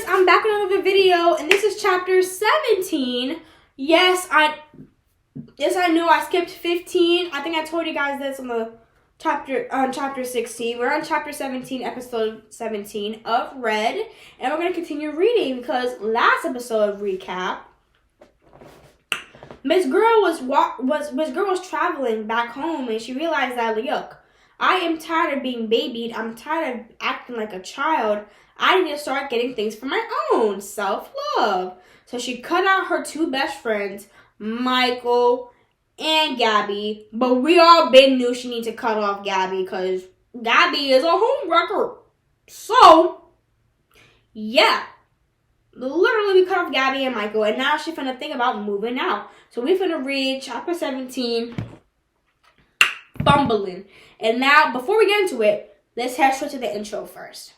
guys, I'm back with another video, and this is chapter 17. Yes, I know I skipped 15. I think I told you guys this on the chapter 16. We're on chapter 17, episode 17 of Red, and we're gonna continue reading because last episode recap, Miss Girl was traveling back home, and she realized that, look, I am tired of being babied. I'm tired of acting like a child. I need to start getting things for my own self-love. So she cut out her two best friends, Michael and Gabby. But we all been knew she needed to cut off Gabby because Gabby is a homewrecker. So, yeah. Literally, we cut off Gabby and Michael. And now she's finna think about moving out. So we finna read chapter 17, Fumbling. And now, before we get into it, let's head straight to the intro first.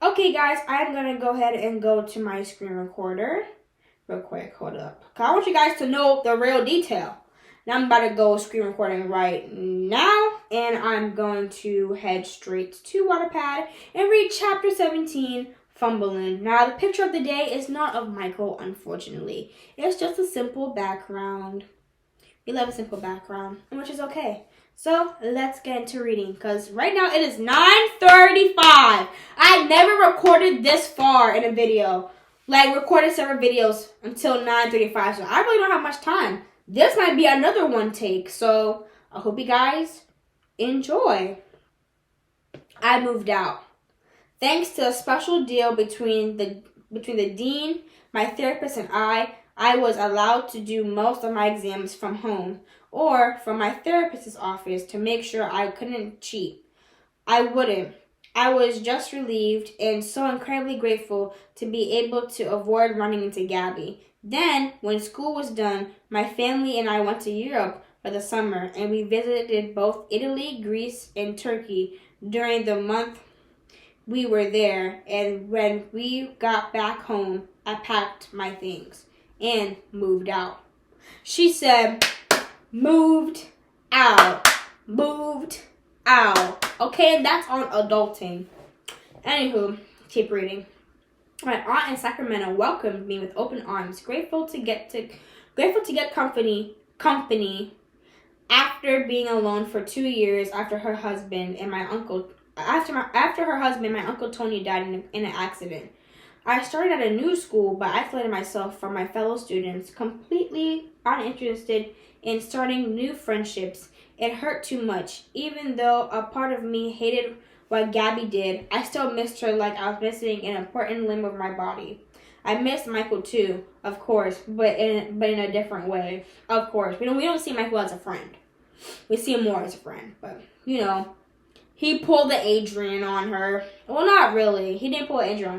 Okay, guys, I'm going to go ahead and go to my screen recorder real quick. Hold up. I want you guys to know the real detail. Now, I'm about to go screen recording right now, and I'm going to head straight to Wattpad and read chapter 17, Fumbling. Now, the picture of the day is not of Michael, unfortunately. It's just a simple background. We love a simple background, which is okay. So, let's get into reading, because right now it is 9:35. I never recorded this far in a video. Recorded several videos until 9:35, so I really don't have much time. This might be another one take, so I hope you guys enjoy. I moved out. Thanks to a special deal between the dean, my therapist, and I was allowed to do most of my exams from home or from my therapist's office to make sure I couldn't cheat. I wouldn't. I was just relieved and so incredibly grateful to be able to avoid running into Gabby. Then, when school was done, my family and I went to Europe for the summer, and we visited both Italy, Greece, and Turkey during the month we were there. And when we got back home, I packed my things and moved out. She said, moved out. Moved out. Okay, that's on adulting. Anywho, keep reading. My aunt in Sacramento welcomed me with open arms, grateful to get company after being alone for 2 years after her husband and my uncle my uncle Tony died in an accident. I started at a new school, but isolated myself from my fellow students, completely uninterested in starting new friendships. It hurt too much. Even though a part of me hated what Gabby did, I still missed her like I was missing an important limb of my body. I missed Michael too, of course, but in a different way. Of course, we don't see Michael as a friend. We see him more as a friend, but he pulled the Adrian on her. Well, not really. He didn't pull Adrian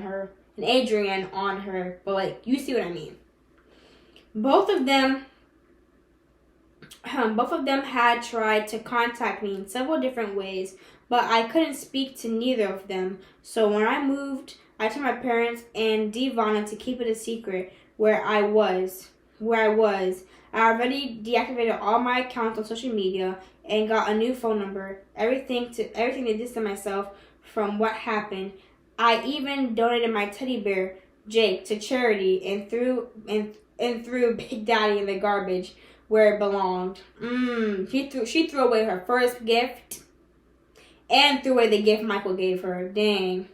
on her, but you see what I mean. Both of them had tried to contact me in several different ways, but I couldn't speak to neither of them. So when I moved, I told my parents and Devon to keep it a secret where I was. I already deactivated all my accounts on social media and got a new phone number. Everything to distance myself from what happened. I even donated my teddy bear, Jake, to charity and threw Big Daddy in the garbage where it belonged. She threw away her first gift and threw away the gift Michael gave her. Dang.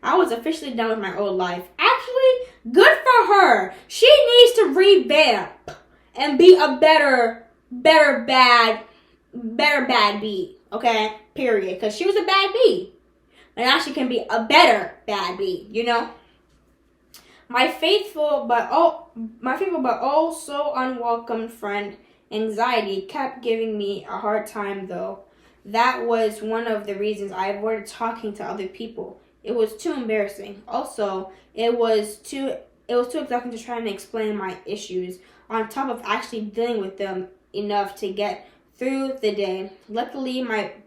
I was officially done with my old life. Actually, good for her. She needs to revamp and be a better bad bee. Okay? Period. Because she was a bad bee. And now she can be a better bad bee, My faithful but oh so unwelcome friend Anxiety kept giving me a hard time though. That was one of the reasons I avoided talking to other people. It was too embarrassing. Also, it was too exhausting to try and explain my issues on top of actually dealing with them enough to get through the day. Luckily,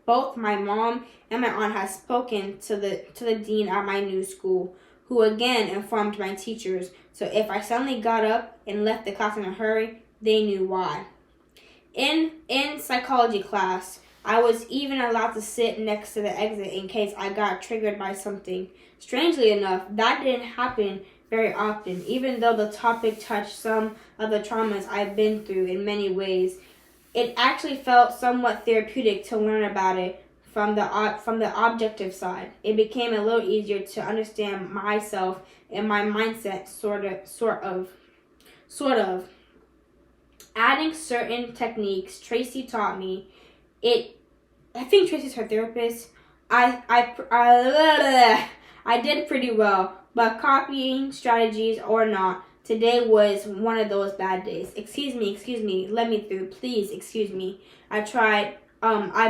both my mom and my aunt had spoken to the dean at my new school, who again informed my teachers. So if I suddenly got up and left the class in a hurry, they knew why. In psychology class, I was even allowed to sit next to the exit in case I got triggered by something. Strangely enough, that didn't happen very often, even though the topic touched some of the traumas I've been through in many ways. It actually felt somewhat therapeutic to learn about it from the objective side. It became a little easier to understand myself and my mindset, sort of. Adding certain techniques Tracy taught me. I think Tracy's her therapist. I did pretty well, but copying strategies or not, today was one of those bad days. Excuse me, let me through, please, excuse me. I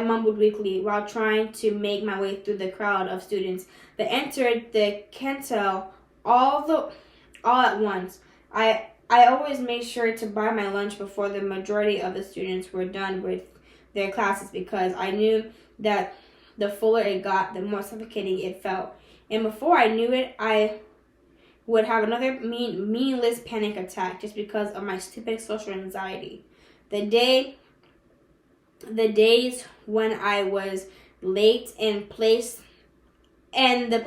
mumbled weakly while trying to make my way through the crowd of students that entered the cantel all at once. I always made sure to buy my lunch before the majority of the students were done with their classes because I knew that the fuller it got, the more suffocating it felt. And before I knew it, I would have another meaningless panic attack just because of my stupid social anxiety. The days when I was late and the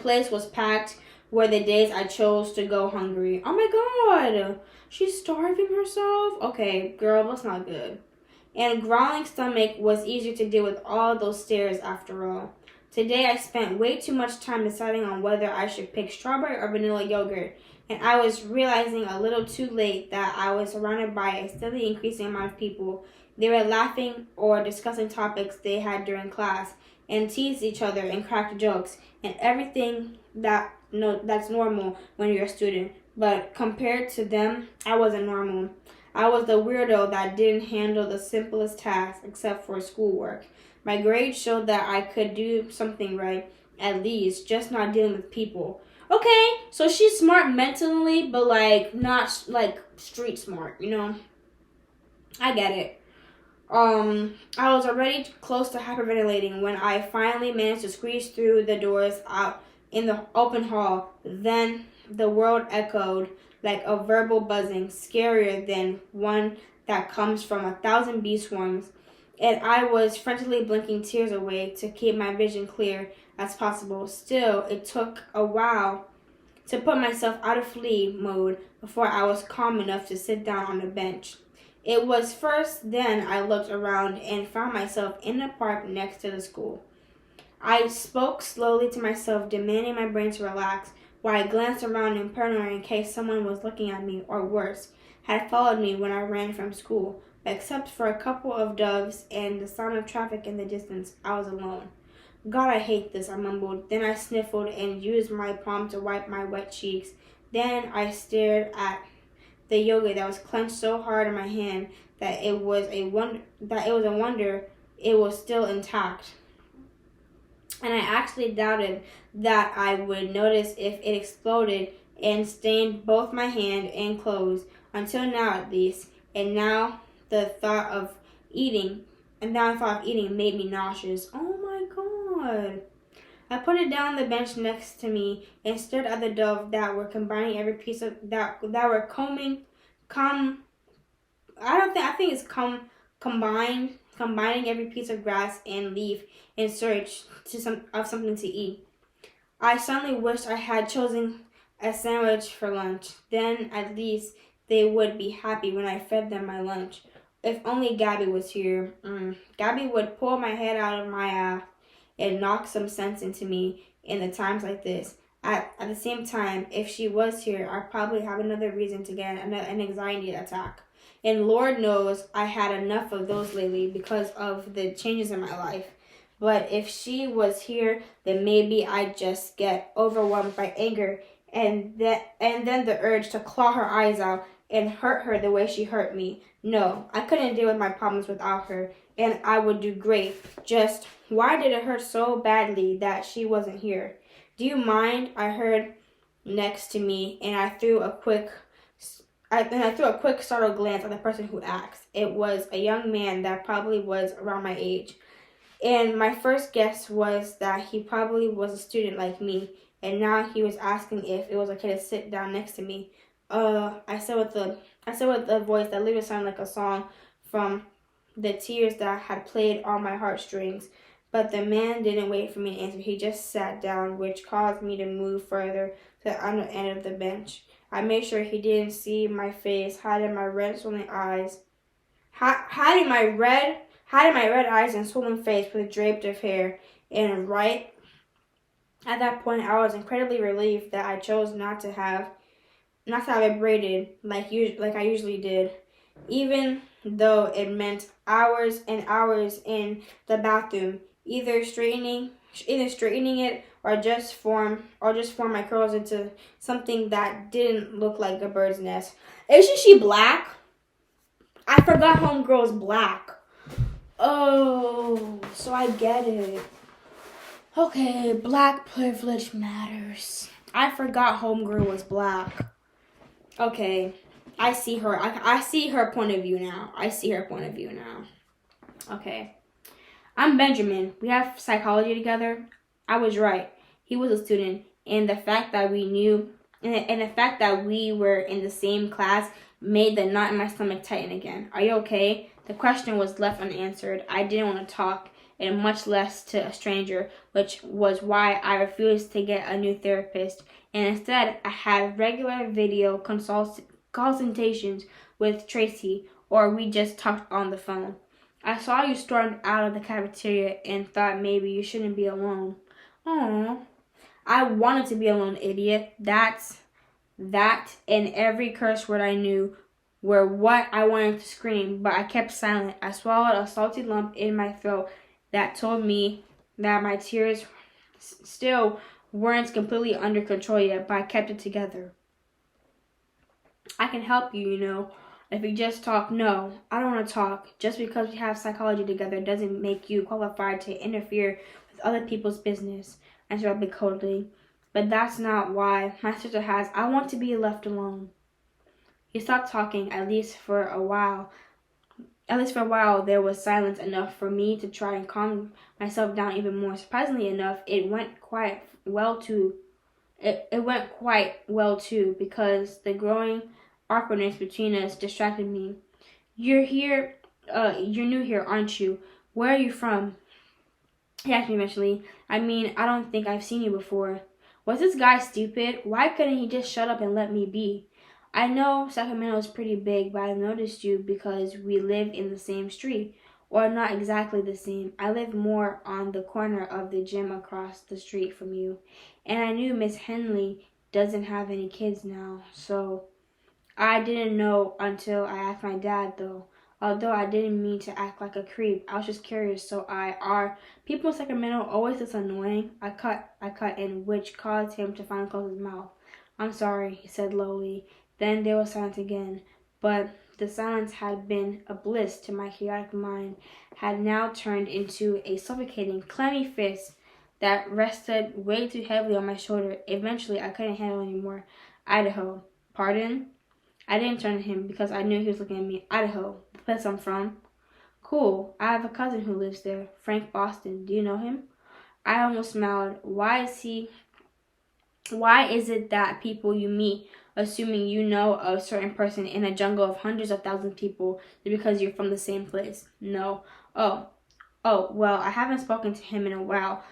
place was packed were the days I chose to go hungry. Oh my God, she's starving herself? Okay, girl, that's not good. And growling stomach was easier to deal with all those stairs after all. Today I spent way too much time deciding on whether I should pick strawberry or vanilla yogurt, and I was realizing a little too late that I was surrounded by a steadily increasing amount of people. They were laughing or discussing topics they had during class, and teased each other and cracked jokes, and everything that's normal when you're a student. But compared to them, I wasn't normal. I was the weirdo that didn't handle the simplest tasks except for schoolwork. My grades showed that I could do something right, at least, just not dealing with people. Okay, so she's smart mentally, but not street smart, you know? I get it. I was already close to hyperventilating when I finally managed to squeeze through the doors out in the open hall. Then the world echoed like a verbal buzzing, scarier than one that comes from 1,000 bee swarms, and I was frantically blinking tears away to keep my vision clear as possible. Still, it took a while to put myself out of flee mode before I was calm enough to sit down on the bench. It was first then I looked around and found myself in the park next to the school. I spoke slowly to myself, demanding my brain to relax, while I glanced around in paranoia in case someone was looking at me, or worse, had followed me when I ran from school. But except for a couple of doves and the sound of traffic in the distance, I was alone. God, I hate this, I mumbled. Then I sniffled and used my palm to wipe my wet cheeks. Then I stared at the yogurt that was clenched so hard in my hand that it was a wonder it was still intact. And I actually doubted that I would notice if it exploded and stained both my hand and clothes, until now at least. And now the thought of eating made me nauseous. Oh my God. I put it down on the bench next to me and stared at the dove that were combining every piece of combining every piece of grass and leaf in search of something to eat. I suddenly wished I had chosen a sandwich for lunch. Then at least they would be happy when I fed them my lunch. If only Gabby was here. Gabby would pull my head out of my ass and knock some sense into me in the times like this. At the same time, if she was here, I'd probably have another reason to get an anxiety attack. And Lord knows I had enough of those lately because of the changes in my life. But if she was here, then maybe I'd just get overwhelmed by anger and then the urge to claw her eyes out and hurt her the way she hurt me. No, I couldn't deal with my problems without her, and I would do great. Just why did it hurt so badly that she wasn't here? Do you mind? I heard next to me, and I threw a quick startled glance at the person who asked. It was a young man that probably was around my age. And my first guess was that he probably was a student like me, and now he was asking if it was okay to sit down next to me. I said with a voice that literally sounded like a song from the tears that had played on my heartstrings. But the man didn't wait for me to answer. He just sat down, which caused me to move further to the other end of the bench. I made sure he didn't see my face, hiding my red, swollen eyes, hiding my red eyes and swollen face with a draped of hair. And right at that point, I was incredibly relieved that I chose not to have it braided like I usually did, even though it meant hours and hours in the bathroom, either straightening it or just form my curls into something that didn't look like a bird's nest. Isn't she black? I forgot homegirl's black. Oh, so I get it. Okay, black privilege matters. I forgot homegirl was black. Okay, I see her. I see her point of view now. Okay. I'm Benjamin. We have psychology together. I was right. He was a student, and the fact that we were in the same class made the knot in my stomach tighten again. Are you okay? The question was left unanswered. I didn't want to talk, and much less to a stranger, which was why I refused to get a new therapist, and instead I had regular video consultations with Tracy, or we just talked on the phone. I saw you stormed out of the cafeteria and thought maybe you shouldn't be alone. Aww. I wanted to be alone, idiot. That and every curse word I knew were what I wanted to scream, but I kept silent. I swallowed a salty lump in my throat that told me that my tears still weren't completely under control yet, but I kept it together. I can help you, if we just talk. No, I don't want to talk. Just because we have psychology together doesn't make you qualified to interfere with other people's business, answered Abby coldly. But that's not why my sister has. I want to be left alone. He stopped talking, at least for a while. There was silence enough for me to try and calm myself down even more. Surprisingly enough, it went quite well too. Because the growing awkwardness between us distracted me. You're new here, aren't you? Where are you from? He asked me eventually. I mean, I don't think I've seen you before. Was this guy stupid? Why couldn't he just shut up and let me be? I know Sacramento is pretty big, but I noticed you because we live in the same street. Or not exactly the same. I live more on the corner of the gym across the street from you. And I knew Miss Henley doesn't have any kids now, so I didn't know until I asked my dad, though. Although I didn't mean to act like a creep, I was just curious. Are people in Sacramento always this annoying? I cut in, which caused him to finally close his mouth. I'm sorry, he said lowly. Then there was silence again, but the silence had been a bliss to my chaotic mind, had now turned into a suffocating, clammy fist that rested way too heavily on my shoulder. Eventually, I couldn't handle anymore. Idaho. Pardon? I didn't turn to him because I knew he was looking at me. Idaho, the place I'm from. Cool. I have a cousin who lives there, Frank Boston. Do you know him? I almost smiled. Why is it that people you meet, assuming you know a certain person in a jungle of hundreds of thousands of people, because you're from the same place? No. Oh, well, I haven't spoken to him in a while,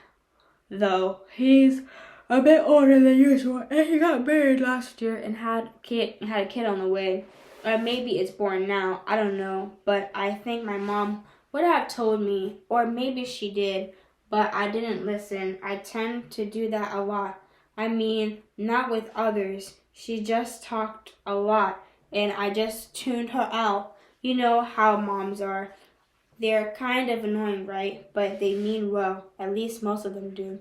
though. He's a bit older than usual, and he got married last year and had a kid on the way. Or maybe it's born now. I don't know. But I think my mom would have told me, or maybe she did, but I didn't listen. I tend to do that a lot. I mean, not with others. She just talked a lot, and I just tuned her out. You know how moms are. They're kind of annoying, right? But they mean well. At least most of them do.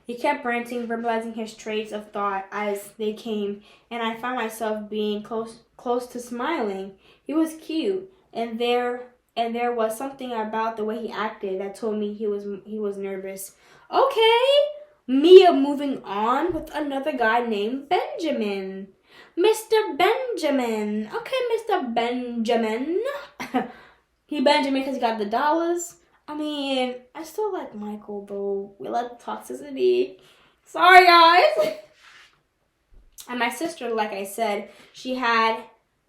He kept ranting, verbalizing his traits of thought as they came, and I found myself being close to smiling. He was cute, and there was something about the way he acted that told me he was nervous. Okay, Mia moving on with another guy named Benjamin. Mr. Benjamin. Okay, Mr. Benjamin. He Benjamin because he got the dollars. I mean, I still like Michael, though. We like toxicity. Sorry, guys. And my sister, like I said, she has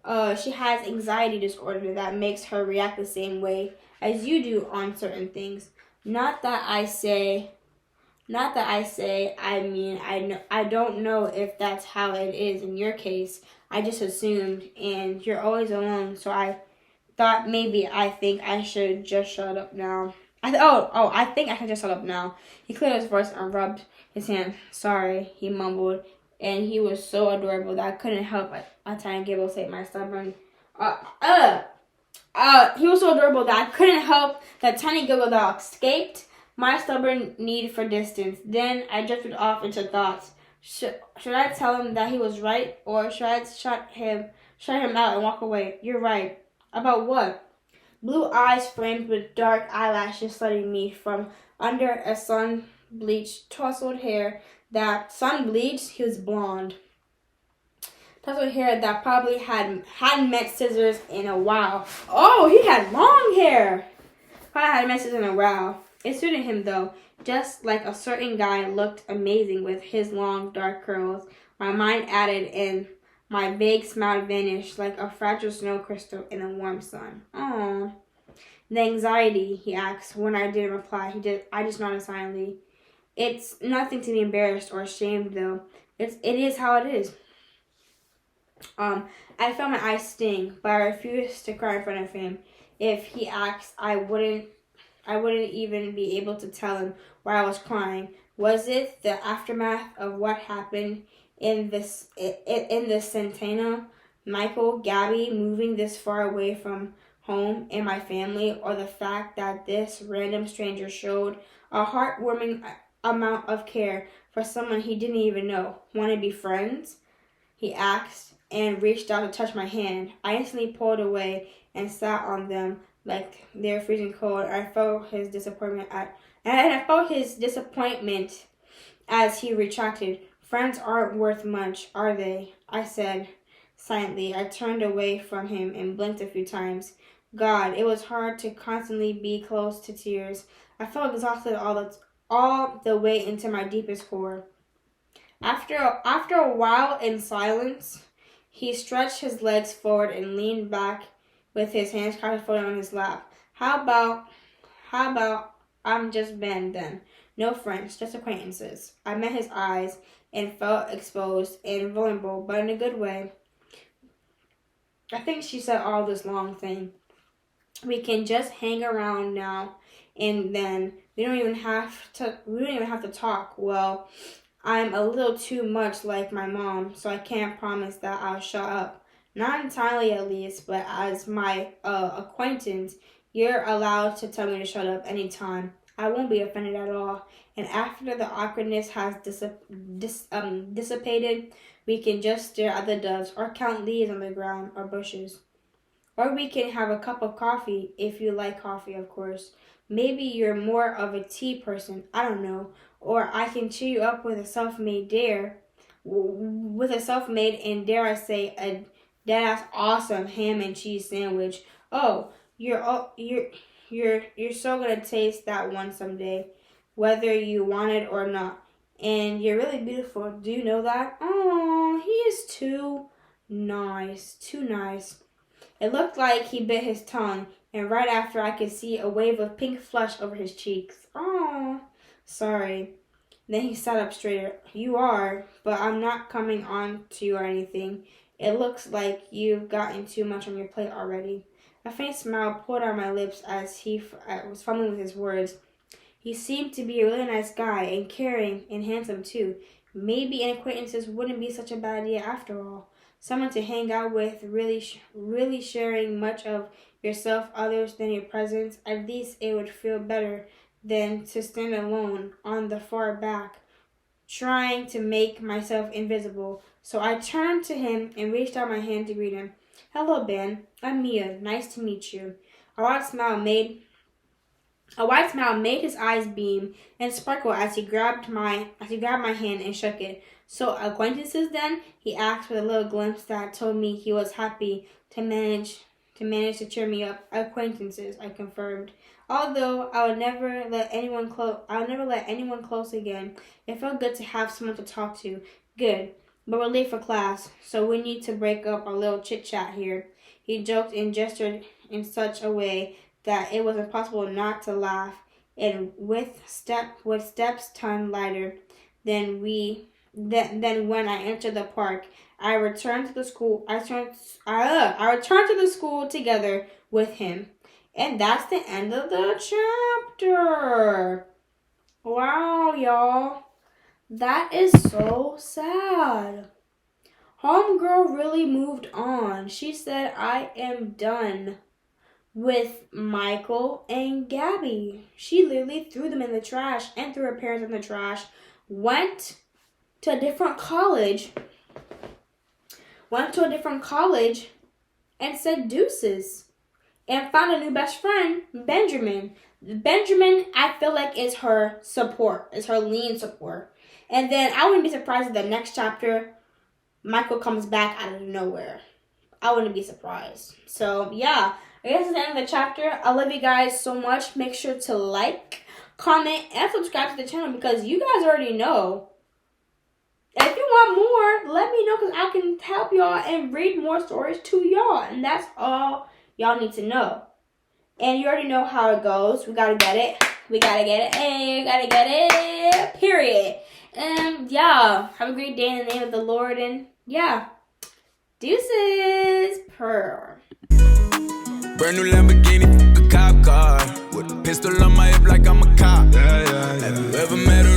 anxiety disorder that makes her react the same way as you do on certain things. Not that I say, I mean, I don't know if that's how it is in your case. I just assumed, and you're always alone, so I thought maybe I think I should just shut up now. I think I should just shut up now. He cleared his voice and rubbed his hand. Sorry, he mumbled, and he was so adorable that I couldn't help a tiny giggle. Say my stubborn. He was so adorable that I couldn't help that tiny giggle that escaped my stubborn need for distance. Then I drifted off into thoughts. Should I tell him that he was right, or should I shut him out and walk away? You're right. About what? Blue eyes framed with dark eyelashes studied me from under a sun-bleached, tousled hair that sun-bleached. He was blonde. Tousled hair that probably hadn't met scissors in a while. Oh, he had long hair. Probably hadn't met scissors in a while. It suited him though, just like a certain guy looked amazing with his long dark curls. My mind added in. My vague smile vanished like a fragile snow crystal in a warm sun. Oh, the anxiety, he asked. When I didn't reply, I just nodded silently. It's nothing to be embarrassed or ashamed, though. It is how it is. I felt my eyes sting, but I refused to cry in front of him. If he asked, I wouldn't even be able to tell him why I was crying. Was it the aftermath of what happened in the Centennial, Michael, Gabby moving this far away from home and my family, or the fact that this random stranger showed a heartwarming amount of care for someone he didn't even know? Want to be friends? He asked and reached out to touch my hand. I instantly pulled away and sat on them like they were freezing cold. I felt his disappointment as he retracted. Friends aren't worth much, are they? I said silently. I turned away from him and blinked a few times. God, it was hard to constantly be close to tears. I felt exhausted all the way into my deepest core. After a while in silence, he stretched his legs forward and leaned back with his hands casually folded on his lap. How about I'm just Ben then? No friends, just acquaintances. I met his eyes and felt exposed and vulnerable, but in a good way. I think she said all this long thing. We can just hang around now and then. We don't even have to talk. Well, I'm a little too much like my mom, so I can't promise that I'll shut up. Not entirely at least, but as my acquaintance, you're allowed to tell me to shut up anytime. I won't be offended at all. And after the awkwardness has dissipated, we can just stare at the doves or count leaves on the ground or bushes. Or we can have a cup of coffee, if you like coffee, of course. Maybe you're more of a tea person, I don't know. Or I can cheer you up with a self-made and dare I say a dead-ass awesome ham and cheese sandwich. Oh, you're so gonna taste that one someday, whether you want it or not. And you're really beautiful. Do you know that? Oh, he is too nice. It looked like he bit his tongue, and right after I could see a wave of pink flush over his cheeks. Oh, sorry. Then he sat up straighter. You are, but I'm not coming on to you or anything. It looks like you've gotten too much on your plate already. A faint smile pulled out my lips as he was fumbling with his words. He seemed to be a really nice guy, and caring, and handsome too. Maybe an acquaintances wouldn't be such a bad idea after all. Someone to hang out with, really sharing much of yourself other than your presence. At least it would feel better than to stand alone on the far back, trying to make myself invisible. So I turned to him and reached out my hand to greet him. Hello, Ben. I'm Mia. Nice to meet you. A wide smile made his eyes beam and sparkle as he grabbed my hand and shook it. So acquaintances then? He asked with a little glimpse that told me he was happy to manage to cheer me up. Acquaintances, I confirmed. Although I'll never let anyone close again. It felt good to have someone to talk to. Good. But we're late for class, so we need to break up our little chit-chat here. He joked and gestured in such a way that it was impossible not to laugh, and with steps ton lighter than when I entered the park. I returned to the school. I returned to the school together with him. And that's the end of the chapter. Wow, y'all. That is so sad. Homegirl really moved on. She said, I am done with Michael and Gabby. She literally threw them in the trash and threw her parents in the trash. Went to a different college. And said deuces. And found a new best friend, Benjamin. Benjamin, I feel like, is her support. Is her lean support. And then I wouldn't be surprised if the next chapter, Michael comes back out of nowhere. I wouldn't be surprised. So, yeah. I guess it's the end of the chapter. I love you guys so much. Make sure to like, comment, and subscribe to the channel because you guys already know. If you want more, let me know because I can help y'all and read more stories to y'all. And that's all y'all need to know. And you already know how it goes. We gotta get it. We gotta get it. Hey, we gotta get it. Period. And yeah, have a great day in the name of the Lord. And yeah, deuces. Per. Brand new Lamborghini, a cop car with a pistol on my hip like I'm a cop. Have you ever met a